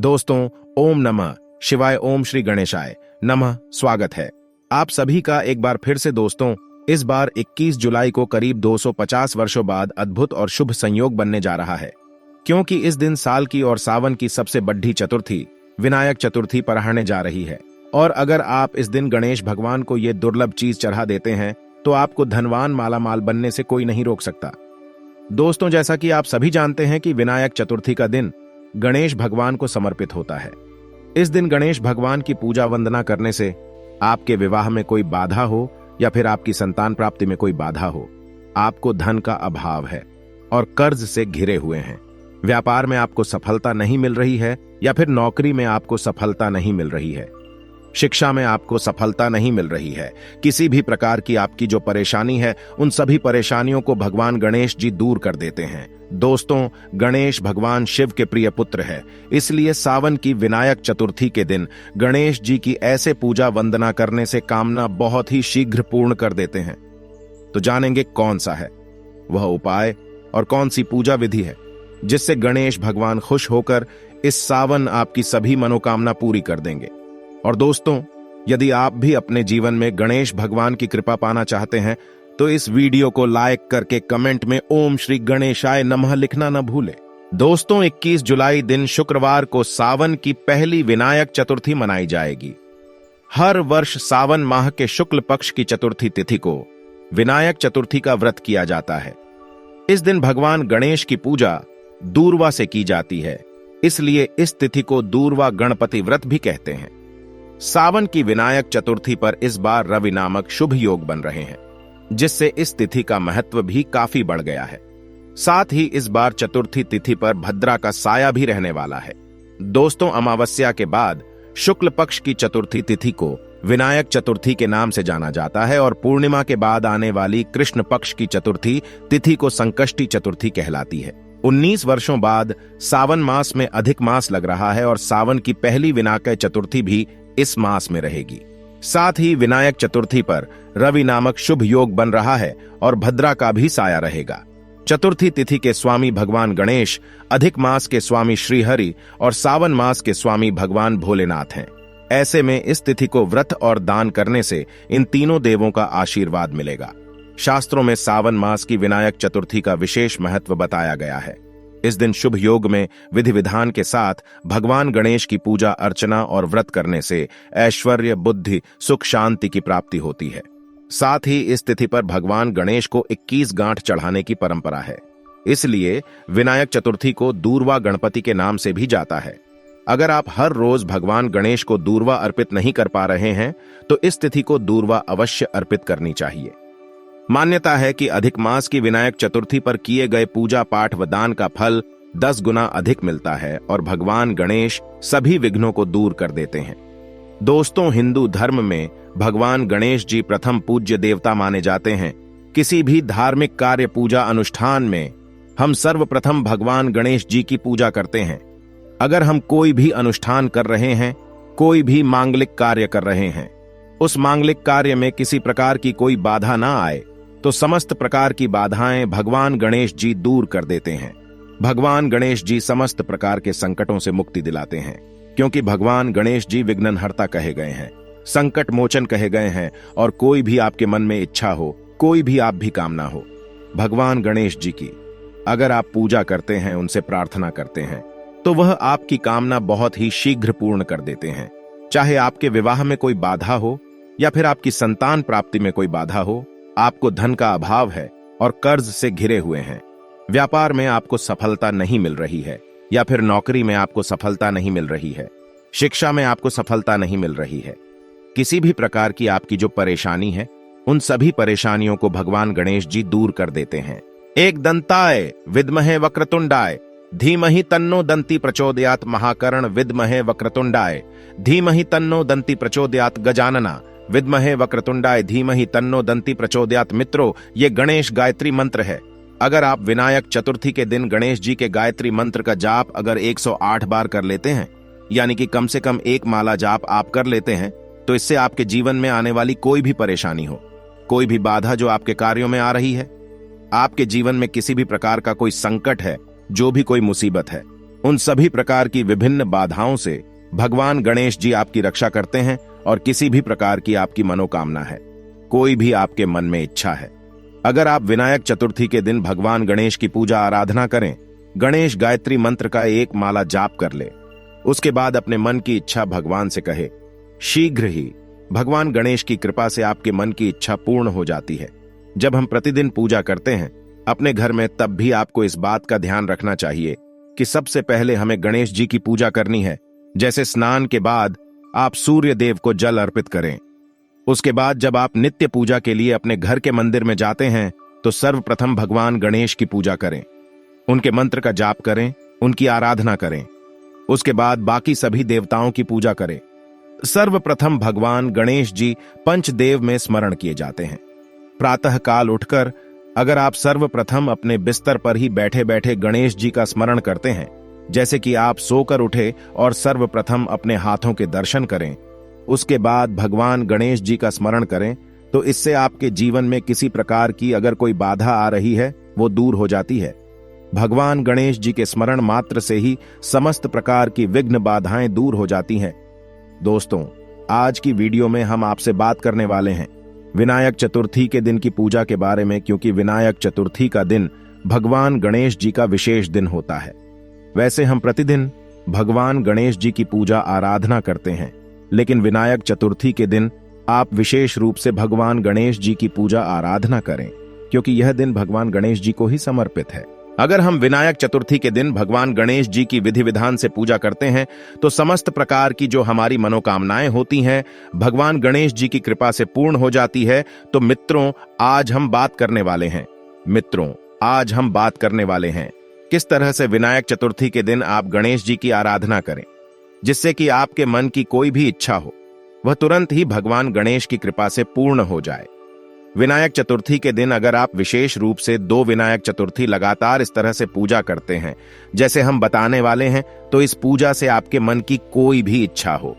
दोस्तों, ओम नमः शिवाय, ओम श्री गणेशाय नमः। स्वागत है आप सभी का एक बार फिर से। दोस्तों, इस बार 21 जुलाई को करीब 250 वर्षों बाद अद्भुत और शुभ संयोग बनने जा रहा है, क्योंकि इस दिन साल की और सावन की सबसे बड़ी चतुर्थी विनायक चतुर्थी पराहने जा रही है। और अगर आप इस दिन गणेश भगवान को ये दुर्लभ चीज चढ़ा देते हैं तो आपको धनवान मालामाल बनने से कोई नहीं रोक सकता। दोस्तों, जैसा कि आप सभी जानते हैं कि विनायक चतुर्थी का दिन गणेश भगवान को समर्पित होता है। इस दिन गणेश भगवान की पूजा वंदना करने से आपके विवाह में कोई बाधा हो या फिर आपकी संतान प्राप्ति में कोई बाधा हो, आपको धन का अभाव है और कर्ज से घिरे हुए हैं, व्यापार में आपको सफलता नहीं मिल रही है या फिर नौकरी में आपको सफलता नहीं मिल रही है, शिक्षा में आपको सफलता नहीं मिल रही है, किसी भी प्रकार की आपकी जो परेशानी है उन सभी परेशानियों को भगवान गणेश जी दूर कर देते हैं। दोस्तों, गणेश भगवान शिव के प्रिय पुत्र है, इसलिए सावन की विनायक चतुर्थी के दिन गणेश जी की ऐसे पूजा वंदना करने से कामना बहुत ही शीघ्र पूर्ण कर देते हैं। तो जानेंगे कौन सा है वह उपाय और कौन सी पूजा विधि है जिससे गणेश भगवान खुश होकर इस सावन आपकी सभी मनोकामना पूरी कर देंगे। और दोस्तों, यदि आप भी अपने जीवन में गणेश भगवान की कृपा पाना चाहते हैं तो इस वीडियो को लाइक करके कमेंट में ओम श्री गणेशाय नमः लिखना न भूलें। दोस्तों, 21 जुलाई दिन शुक्रवार को सावन की पहली विनायक चतुर्थी मनाई जाएगी। हर वर्ष सावन माह के शुक्ल पक्ष की चतुर्थी तिथि को विनायक चतुर्थी का व्रत किया जाता है। इस दिन भगवान गणेश की पूजा दूर्वा से की जाती है, इसलिए इस तिथि को दूर्वा गणपति व्रत भी कहते हैं। सावन की विनायक चतुर्थी पर इस बार रवि नामक शुभ योग बन रहे हैं, जिससे इस तिथि का महत्व भी काफी बढ़ गया है। साथ ही इस बार चतुर्थी तिथि पर भद्रा का साया भी रहने वाला है। दोस्तों, अमावस्या के बाद शुक्ल पक्ष की चतुर्थी तिथि को विनायक चतुर्थी के नाम से जाना जाता है और पूर्णिमा के बाद आने वाली कृष्ण पक्ष की चतुर्थी तिथि को संकष्टी चतुर्थी कहलाती है। 19 वर्षों बाद सावन मास में अधिक मास लग रहा है और सावन की पहली विनायक चतुर्थी भी इस मास में रहेगी। साथ ही विनायक चतुर्थी पर रवि नामक शुभ योग बन रहा है और भद्रा का भी साया रहेगा। चतुर्थी तिथि के स्वामी भगवान गणेश, अधिक मास के स्वामी श्रीहरि और सावन मास के स्वामी भगवान भोलेनाथ हैं। ऐसे में इस तिथि को व्रत और दान करने से इन तीनों देवों का आशीर्वाद मिलेगा। शास्त्रों में सावन मास की विनायक चतुर्थी का विशेष महत्व बताया गया है। इस दिन शुभ योग में विधि विधान के साथ भगवान गणेश की पूजा अर्चना और व्रत करने से ऐश्वर्य, बुद्धि, सुख, शांति की प्राप्ति होती है। साथ ही इस तिथि पर भगवान गणेश को 21 गांठ चढ़ाने की परंपरा है, इसलिए विनायक चतुर्थी को दूर्वा गणपति के नाम से भी जाता है। अगर आप हर रोज भगवान गणेश को दूर्वा अर्पित नहीं कर पा रहे हैं तो इस तिथि को दूर्वा अवश्य अर्पित करनी चाहिए। मान्यता है कि अधिक मास की विनायक चतुर्थी पर किए गए पूजा पाठ व दान का फल 10 गुना अधिक मिलता है और भगवान गणेश सभी विघ्नों को दूर कर देते हैं। दोस्तों, हिंदू धर्म में भगवान गणेश जी प्रथम पूज्य देवता माने जाते हैं। किसी भी धार्मिक कार्य, पूजा, अनुष्ठान में हम सर्वप्रथम भगवान गणेश जी की पूजा करते हैं। अगर हम कोई भी अनुष्ठान कर रहे हैं, कोई भी मांगलिक कार्य कर रहे हैं, उस मांगलिक कार्य में किसी प्रकार की कोई बाधा ना आए तो समस्त प्रकार की बाधाएं भगवान गणेश जी दूर कर देते हैं। भगवान गणेश जी समस्त प्रकार के संकटों से मुक्ति दिलाते हैं, क्योंकि भगवान गणेश जी विघ्नहर्ता कहे गए हैं, संकट मोचन कहे गए हैं। और कोई भी आपके मन में इच्छा हो, कोई भी आप भी कामना हो, भगवान गणेश जी की अगर आप पूजा करते हैं, उनसे प्रार्थना करते हैं, तो वह आपकी कामना बहुत ही शीघ्र पूर्ण कर देते हैं। चाहे आपके विवाह में कोई बाधा हो या फिर आपकी संतान प्राप्ति में कोई बाधा हो, आपको धन का अभाव है और कर्ज से घिरे हुए हैं, व्यापार में आपको सफलता नहीं मिल रही है या फिर नौकरी में आपको सफलता नहीं मिल रही है, शिक्षा में आपको सफलता नहीं मिल रही है, किसी भी प्रकार की आपकी जो परेशानी है उन सभी परेशानियों को भगवान गणेश जी दूर कर देते हैं। एक दंताय विद्महे वक्रतुंडाय धीमहि तन्नो दंती प्रचोदयात, महाकर्ण विद्महे वक्रतुंडाय धीमहि तन्नो दंती प्रचोदयात, गजानना विद्महे वक्रतुंडाय धीमहि तन्नो दंती प्रचोदयात। मित्रों, ये गणेश गायत्री मंत्र है। अगर आप विनायक चतुर्थी के दिन गणेश जी के गायत्री मंत्र का जाप अगर 108 बार कर लेते हैं, यानी कि कम से कम एक माला जाप आप कर लेते हैं, तो इससे आपके जीवन में आने वाली कोई भी परेशानी हो, कोई भी बाधा जो आपके कार्यों में आ रही है, आपके जीवन में किसी भी प्रकार का कोई संकट है, जो भी कोई मुसीबत है, उन सभी प्रकार की विभिन्न बाधाओं से भगवान गणेश जी आपकी रक्षा करते हैं और किसी भी प्रकार की आपकी मनोकामना है, कोई भी आपके मन में इच्छा है, अगर आप विनायक चतुर्थी के दिन भगवान गणेश की पूजा आराधना करें, गणेश गायत्री मंत्र का एक माला जाप कर ले, उसके बाद अपने मन की इच्छा भगवान से कहे, शीघ्र ही भगवान गणेश की कृपा से आपके मन की इच्छा पूर्ण हो जाती है। जब हम प्रतिदिन पूजा करते हैं अपने घर में, तब भी आपको इस बात का ध्यान रखना चाहिए कि सबसे पहले हमें गणेश जी की पूजा करनी है। जैसे स्नान के बाद आप सूर्य देव को जल अर्पित करें। उसके बाद जब आप नित्य पूजा के लिए अपने घर के मंदिर में जाते हैं तो सर्वप्रथम भगवान गणेश की पूजा करें, उनके मंत्र का जाप करें, उनकी आराधना करें। उसके बाद बाकी सभी देवताओं की पूजा करें। सर्वप्रथम भगवान गणेश जी पंचदेव में स्मरण किए जाते हैं। प्रातः काल उठकर अगर आप सर्वप्रथम अपने बिस्तर पर ही बैठे बैठे गणेश जी का स्मरण करते हैं, जैसे कि आप सोकर उठे और सर्वप्रथम अपने हाथों के दर्शन करें, उसके बाद भगवान गणेश जी का स्मरण करें, तो इससे आपके जीवन में किसी प्रकार की अगर कोई बाधा आ रही है वो दूर हो जाती है। भगवान गणेश जी के स्मरण मात्र से ही समस्त प्रकार की विघ्न बाधाएं दूर हो जाती हैं। दोस्तों, आज की वीडियो में हम आपसे बात करने वाले हैं विनायक चतुर्थी के दिन की पूजा के बारे में, क्योंकि विनायक चतुर्थी का दिन भगवान गणेश जी का विशेष दिन होता है। वैसे हम प्रतिदिन भगवान गणेश जी की पूजा आराधना करते हैं, लेकिन विनायक चतुर्थी के दिन आप विशेष रूप से भगवान गणेश जी की पूजा आराधना करें, क्योंकि यह दिन भगवान गणेश जी को ही समर्पित है। अगर हम विनायक चतुर्थी के दिन भगवान गणेश जी की विधि विधान से पूजा करते हैं तो समस्त प्रकार की जो हमारी मनोकामनाएं होती हैं भगवान गणेश जी की कृपा से पूर्ण हो जाती है। तो मित्रों, आज हम बात करने वाले हैं किस तरह से विनायक चतुर्थी के दिन आप गणेश जी की आराधना करें, जिससे कि आपके मन की कोई भी इच्छा हो वह तुरंत ही भगवान गणेश की कृपा से पूर्ण हो जाए। विनायक चतुर्थी के दिन अगर आप विशेष रूप से 2 विनायक चतुर्थी लगातार इस तरह से पूजा करते हैं जैसे हम बताने वाले हैं, तो इस पूजा से आपके मन की कोई भी इच्छा हो,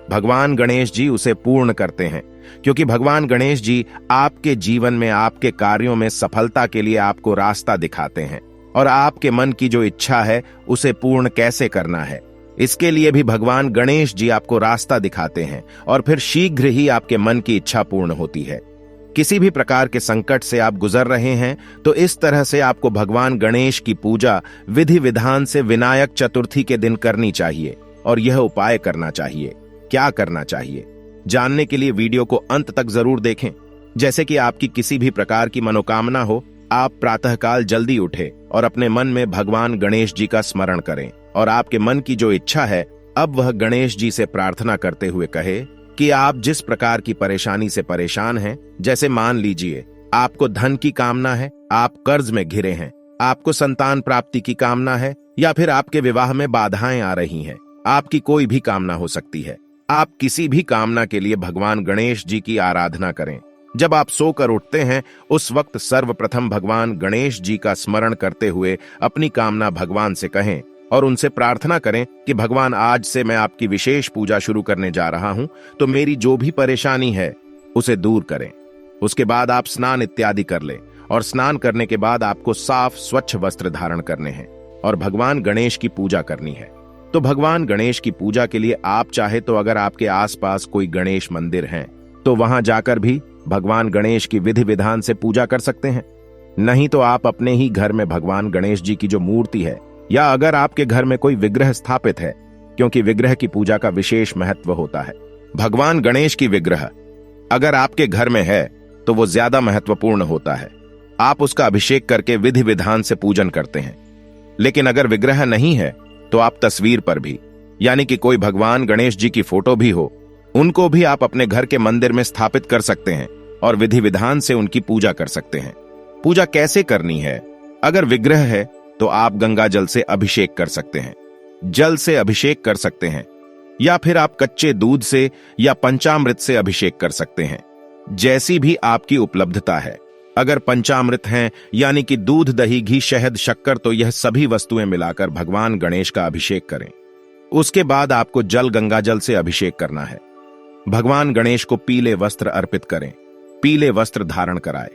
भगवान गणेश जी उसे पूर्ण करते हैं, क्योंकि भगवान गणेश जी आपके जीवन में आपके कार्यों में सफलता के लिए आपको रास्ता दिखाते हैं और आपके मन की जो इच्छा है उसे पूर्ण कैसे करना है, इसके लिए भी भगवान गणेश जी आपको रास्ता दिखाते हैं और फिर शीघ्र ही आपके मन की इच्छा पूर्ण होती है। किसी भी प्रकार के संकट से आप गुजर रहे हैं तो इस तरह से आपको भगवान गणेश की पूजा विधि विधान से विनायक चतुर्थी के दिन करनी चाहिए। और यह उपाय करना चाहिए, क्या करना चाहिए, जानने के लिए वीडियो को अंत तक जरूर देखें। जैसे कि आपकी किसी भी प्रकार की मनोकामना हो, आप प्रातःकाल जल्दी उठे और अपने मन में भगवान गणेश जी का स्मरण करें और आपके मन की जो इच्छा है अब वह गणेश जी से प्रार्थना करते हुए कहे कि आप जिस प्रकार की परेशानी से परेशान हैं, जैसे मान लीजिए आपको धन की कामना है, आप कर्ज में घिरे हैं, आपको संतान प्राप्ति की कामना है, या फिर आपके विवाह में बाधाएं आ रही हैं, आपकी कोई भी कामना हो सकती है। आप किसी भी कामना के लिए भगवान गणेश जी की आराधना करें। जब आप सोकर उठते हैं उस वक्त सर्वप्रथम भगवान गणेश जी का स्मरण करते हुए अपनी कामना भगवान से कहें और उनसे प्रार्थना करें कि भगवान, आज से मैं आपकी विशेष पूजा शुरू करने जा रहा हूं, तो मेरी जो भी परेशानी है उसे दूर करें। उसके बाद आप स्नान इत्यादि कर लें और स्नान करने के बाद आपको साफ स्वच्छ वस्त्र धारण करने हैं और भगवान गणेश की पूजा करनी है। तो भगवान गणेश की पूजा के लिए आप चाहे तो अगर आपके आसपास कोई गणेश मंदिर है तो वहां जाकर भी भगवान गणेश की विधि विधान से पूजा कर सकते हैं। नहीं तो आप अपने ही घर में भगवान गणेश जी की जो मूर्ति है, या अगर आपके घर में कोई विग्रह स्थापित है, क्योंकि विग्रह की पूजा का विशेष महत्व होता है। भगवान गणेश की विग्रह अगर आपके घर में है तो वो ज्यादा महत्वपूर्ण होता है। आप उसका अभिषेक करके विधि विधान से पूजन करते हैं। लेकिन अगर विग्रह नहीं है तो आप तस्वीर पर भी, यानी कि कोई भगवान गणेश जी की फोटो भी हो, उनको भी आप अपने घर के मंदिर में स्थापित कर सकते हैं और विधि विधान से उनकी पूजा कर सकते हैं। पूजा कैसे करनी है? अगर विग्रह है तो आप गंगा जल से अभिषेक कर सकते हैं, जल से अभिषेक कर सकते हैं, या फिर आप कच्चे दूध से या पंचामृत से अभिषेक कर सकते हैं, जैसी भी आपकी उपलब्धता है। अगर पंचामृत हैं, यानी कि दूध, दही, घी, शहद, शक्कर, तो यह सभी वस्तुएं मिलाकर भगवान गणेश का अभिषेक करें। उसके बाद आपको जल गंगा जल से अभिषेक करना है। भगवान गणेश को पीले वस्त्र अर्पित करें, पीले वस्त्र धारण कराएं।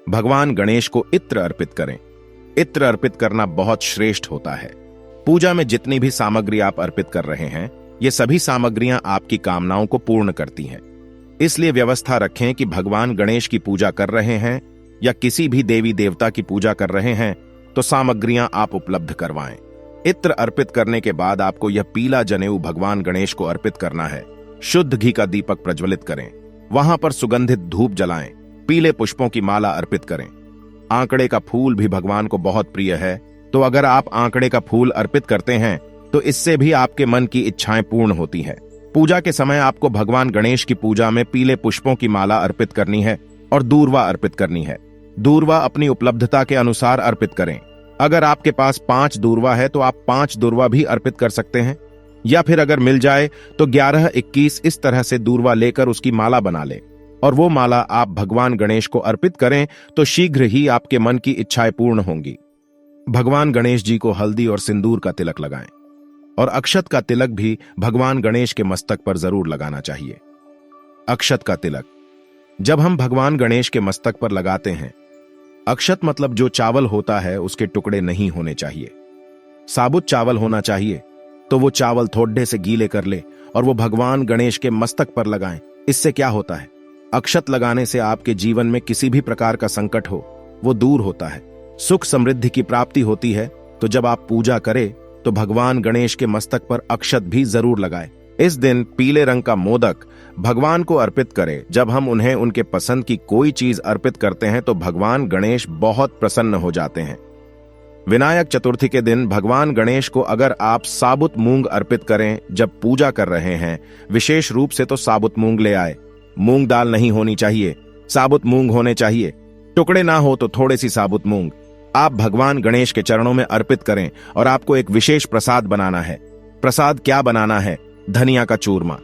भगवान गणेश को इत्र अर्पित करें। इत्र अर्पित करना बहुत श्रेष्ठ होता है। पूजा में जितनी भी सामग्री आप अर्पित कर रहे हैं, ये सभी सामग्रियां आपकी कामनाओं को पूर्ण करती हैं। इसलिए व्यवस्था रखें कि भगवान गणेश की पूजा कर रहे हैं या किसी भी देवी देवता की पूजा कर रहे हैं तो सामग्रियां आप उपलब्ध करवाएं। इत्र अर्पित करने के बाद आपको यह पीला जनेऊ भगवान गणेश को अर्पित करना है। शुद्ध घी का दीपक प्रज्वलित करें, वहां पर सुगंधित धूप जलाएं, पीले पुष्पों की माला अर्पित करें। आंकड़े का फूल भी भगवान को बहुत प्रिय है, तो अगर आप आंकड़े का फूल अर्पित करते हैं तो इससे भी आपके मन की इच्छाएं पूर्ण होती हैं। पूजा के समय आपको भगवान गणेश की पूजा में पीले पुष्पों की माला अर्पित करनी है और दूर्वा अर्पित करनी है। दूर्वा अपनी उपलब्धता के अनुसार अर्पित करें। अगर आपके पास 5 दूर्वा है तो आप 5 दूर्वा भी अर्पित कर सकते हैं, या फिर अगर मिल जाए तो 11-21 इस तरह से दूर्वा लेकर उसकी माला बना ले और वो माला आप भगवान गणेश को अर्पित करें तो शीघ्र ही आपके मन की इच्छाएं पूर्ण होंगी। भगवान गणेश जी को हल्दी और सिंदूर का तिलक लगाएं और अक्षत का तिलक भी भगवान गणेश के मस्तक पर जरूर लगाना चाहिए। अक्षत का तिलक जब हम भगवान गणेश के मस्तक पर लगाते हैं, अक्षत मतलब जो चावल होता है उसके टुकड़े नहीं होने चाहिए। साबुत चावल होना चाहिए, तो वो चावल थोड़े से गीले कर ले और वो भगवान गणेश के मस्तक पर लगाएं। इससे क्या होता है, अक्षत लगाने से आपके जीवन में किसी भी प्रकार का संकट हो वो दूर होता है, सुख समृद्धि की प्राप्ति होती है। तो जब आप पूजा करें तो भगवान गणेश के मस्तक पर अक्षत भी जरूर लगाएं। इस दिन पीले रंग का मोदक भगवान को अर्पित करें। जब हम उन्हें उनके पसंद की कोई चीज अर्पित करते हैं तो भगवान गणेश बहुत प्रसन्न हो जाते हैं। विनायक चतुर्थी के दिन भगवान गणेश को अगर आप साबुत मूंग अर्पित करें जब पूजा कर रहे हैं, विशेष रूप से तो साबुत मूंग ले आए। मूंग दाल नहीं होनी चाहिए, साबुत मूंग होने चाहिए। टुकड़े ना हो तो थोड़ी सी साबुत मूंग आप भगवान गणेश के चरणों में अर्पित करें। और आपको एक विशेष प्रसाद बनाना है। प्रसाद क्या बनाना है? धनिया का चूरमा।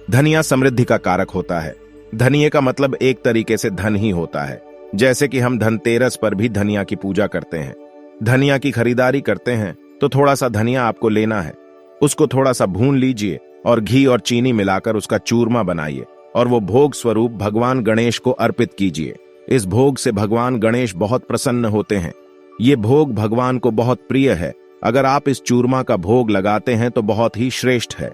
धनिया समृद्धि का कारक होता है। धनिये का मतलब एक तरीके से धन ही होता है। जैसे कि हम धनतेरस पर भी धनिया की पूजा करते हैं, धनिया की खरीदारी करते हैं, तो थोड़ा सा धनिया आपको लेना है, उसको थोड़ा सा भून लीजिए और घी और चीनी मिलाकर उसका चूरमा बनाइए और वो भोग स्वरूप भगवान गणेश को अर्पित कीजिए। इस भोग से भगवान गणेश बहुत प्रसन्न होते हैं। ये भोग भगवान को बहुत प्रिय है। अगर आप इस चूरमा का भोग लगाते हैं तो बहुत ही श्रेष्ठ है।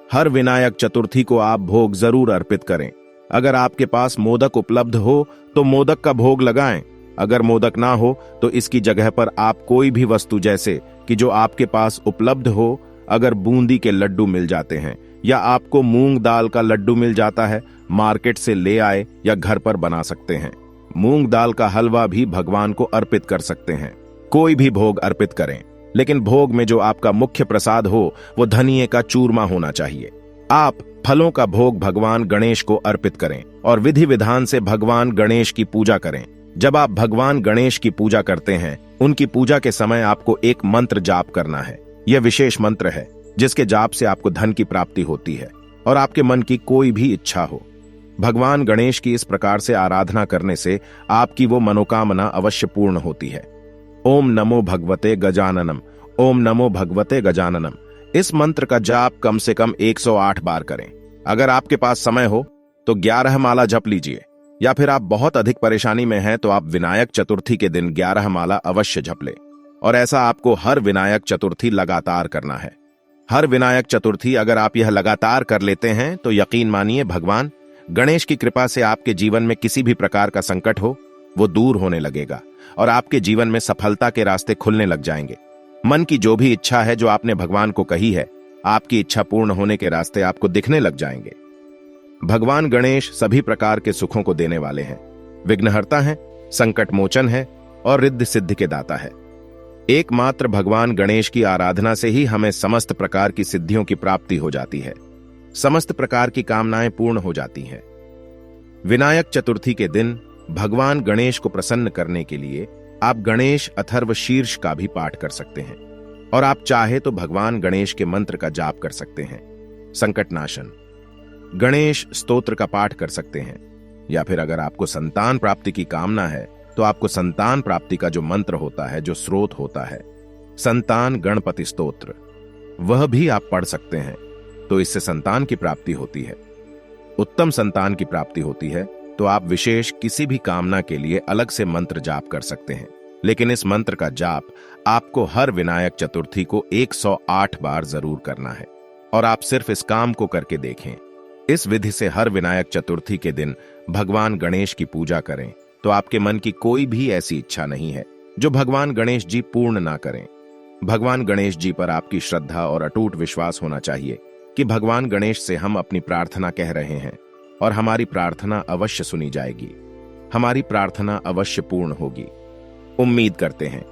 हर विनायक चतुर्थी को आप भोग जरूर अर्पित करें। अगर आपके पास मोदक उपलब्ध हो तो मोदक का भोग लगाएं। अगर मोदक ना हो तो इसकी जगह पर आप कोई भी वस्तु जैसे कि जो आपके पास उपलब्ध हो, अगर बूंदी के लड्डू मिल जाते हैं या आपको मूंग दाल का लड्डू मिल जाता है, मार्केट से ले आए या घर पर बना सकते हैं। मूंग दाल का हलवा भी भगवान को अर्पित कर सकते हैं। कोई भी भोग अर्पित करें, लेकिन भोग में जो आपका मुख्य प्रसाद हो वो धनिये का चूरमा होना चाहिए। आप फलों का भोग भगवान गणेश को अर्पित करें और विधि विधान से भगवान गणेश की पूजा करें। जब आप भगवान गणेश की पूजा करते हैं, उनकी पूजा के समय आपको एक मंत्र जाप करना है। यह विशेष मंत्र है जिसके जाप से आपको धन की प्राप्ति होती है और आपके मन की कोई भी इच्छा हो। भगवान गणेश की इस प्रकार से आराधना करने से आपकी वो मनोकामना अवश्य पूर्ण होती है। ओम नमो भगवते गजाननम, ओम नमो भगवते गजाननम। इस मंत्र का जाप कम से कम 108 बार करें। अगर आपके पास समय हो तो 11 माला जप लीजिए, या फिर आप बहुत अधिक परेशानी में हैं तो आप विनायक चतुर्थी के दिन 11 माला अवश्य जप ले। और ऐसा आपको हर विनायक चतुर्थी लगातार करना है। हर विनायक चतुर्थी अगर आप यह लगातार कर लेते हैं तो यकीन मानिए भगवान गणेश की कृपा से आपके जीवन में किसी भी प्रकार का संकट हो वो दूर होने लगेगा और आपके जीवन में सफलता के रास्ते खुलने लग जाएंगे। मन की जो भी इच्छा है जो आपने भगवान को कही है, आपकी इच्छा पूर्ण होने के रास्ते आपको दिखने लग जाएंगे। भगवान गणेश सभी प्रकार के सुखों को देने वाले हैं, विघ्नहर्ता हैं, संकट मोचन है और रिद्धि सिद्धि के दाता है। एकमात्र भगवान गणेश की आराधना से ही हमें समस्त प्रकार की सिद्धियों की प्राप्ति हो जाती है, समस्त प्रकार की कामनाएं पूर्ण हो जाती हैं। विनायक चतुर्थी के दिन भगवान गणेश को प्रसन्न करने के लिए आप गणेश अथर्व शीर्ष का भी पाठ कर सकते हैं और आप चाहे तो भगवान गणेश के मंत्र का जाप कर सकते हैं। संकटनाशन गणेश स्तोत्र का पाठ कर सकते हैं, या फिर अगर आपको संतान प्राप्ति की कामना है तो आपको संतान प्राप्ति का जो मंत्र होता है, जो स्रोत होता है, संतान गणपति स्तोत्र, वह भी आप पढ़ सकते हैं। तो इससे संतान की प्राप्ति होती है। उत्तम संतान की प्राप्ति होती है तो आप विशेष किसी भी कामना के लिए अलग से मंत्र जाप कर सकते हैं। लेकिन इस मंत्र का जाप आपको हर विनायक चतुर्थी को 108 बार जरूर करना है। और आप सिर्फ इस काम को करके देखें। इस विधि से हर विनायक चतुर्थी के दिन भगवान गणेश की पूजा करें तो आपके मन की कोई भी ऐसी इच्छा नहीं है जो भगवान गणेश जी पूर्ण ना करें। भगवान गणेश जी पर आपकी श्रद्धा और अटूट विश्वास होना चाहिए कि भगवान गणेश से हम अपनी प्रार्थना कह रहे हैं और हमारी प्रार्थना अवश्य सुनी जाएगी, हमारी प्रार्थना अवश्य पूर्ण होगी। उम्मीद करते हैं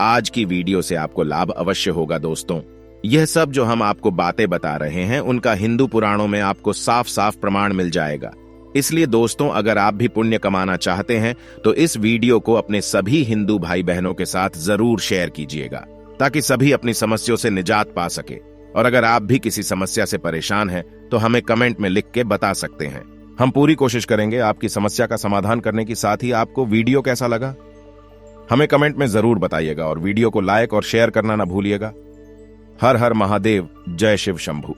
आज की वीडियो से आपको लाभ अवश्य होगा। दोस्तों, यह सब जो हम आपको बातें बता रहे हैं उनका हिंदू पुराणों में आपको साफ साफ प्रमाण मिल जाएगा। इसलिए दोस्तों, अगर आप भी पुण्य कमाना चाहते हैं तो इस वीडियो को अपने सभी हिंदू भाई बहनों के साथ जरूर शेयर कीजिएगा ताकि सभी अपनी समस्याओं से निजात पा सके। और अगर आप भी किसी समस्या से परेशान हैं तो हमें कमेंट में लिख के बता सकते हैं। हम पूरी कोशिश करेंगे आपकी समस्या का समाधान करने की। साथ ही आपको वीडियो कैसा लगा हमें कमेंट में जरूर बताइएगा और वीडियो को लाइक और शेयर करना ना भूलिएगा। हर हर महादेव, जय शिव शंभू।